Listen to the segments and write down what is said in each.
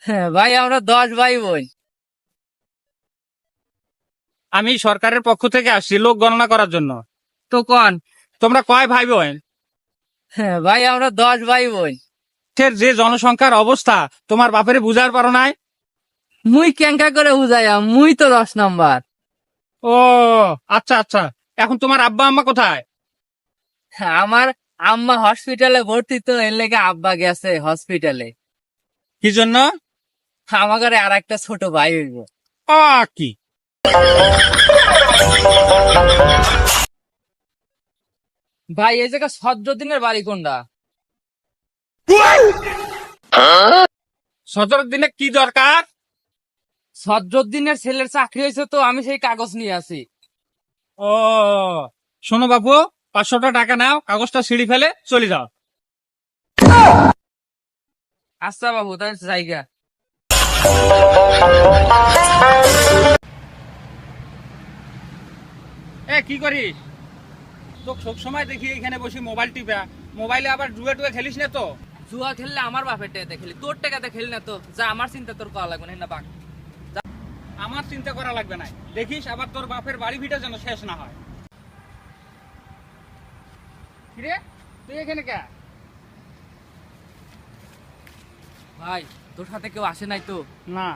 হ্যাঁ ভাই, আমরা 10 ভাই বোন। আমি সরকারের পক্ষ থেকে আসছি লোক গণনা করার জন্য। তো কোন? তোমরা কয় ভাই বোন? হ্যাঁ ভাই, আমরা 10 ভাই বোন। দেশের যে জনসংখ্যার অবস্থা তোমার বাপেরে বুঝার পারো নাই? মুই কেঙ্কা করে বুঝাইয়াম, মুই তো 10 নাম্বার। ও আচ্ছা আচ্ছা, এখন তোমার আব্বা আম্মা কোথায়? হ্যাঁ, আমার আম্মা হসপিটালে ভর্তি, তো এর লেগে আব্বা গেছে হসপিটালে। কি জন্য? আমার ঘরে আর একটা ছোট ভাই হইব। কি ভাই, এই জায়গা সজ্জদিনের বাড়ি কোনটা? সদর দিনে কি দরকার? সজ্জদিনের ছেলের চাকরি হয়েছে, তো আমি সেই কাগজ নিয়ে আসি। ও শোনো বাবু, 500টা টাকা নাও, কাগজটা ছিঁড়ি ফেলে চলে যাও। আচ্ছা বাবু, তাই জায়গা। কি করিস? তো সব সময় দেখি এখানে বসে মোবাইল টিপা, মোবাইলে আবার জুয়া টুয়া খেলিস না তো? জুয়া খেললে আমার বাপের টাকাতে খেলি, তোর টাকাতে খেলি না তো। যা, আমার চিন্তা তোর করা লাগবে না বাক। আমার চিন্তা করা লাগবে না, দেখিস আবার তোর বাপের বাড়ি ভিটা যেন শেষ না হয়। কিরে, তুই এখানে কে? ভাই, তোর সাথে কেউ আসে নাই তো? না।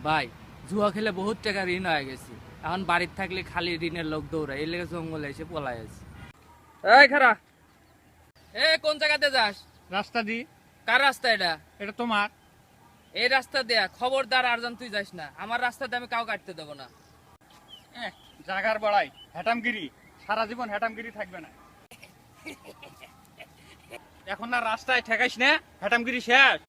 ভাই, জুয়া খেলে বহুত টাকা ঋণ হয়ে গেছে। এখন বাড়ির থাকলে খালি ঋণের লোক দৌড়ায়, এর লেগে জঙ্গলে এসে পলাই আছে। এই খারা, কোন জায়গাতে যাস? রাস্তা দি। কার রাস্তা এটা? এটা তোমার। এই রাস্তা দেয়া খবরদার, আরজান তুই যাস না। আমার রাস্তাতে আমি কাউ কাটতে দেবো না। জাগার বড়াই হ্যাটামগিরি, সারা জীবন হ্যাটামগিরি থাকবে না। এখন আর রাস্তায় ঠেকাইস না, হ্যাটামগিরি শেষ।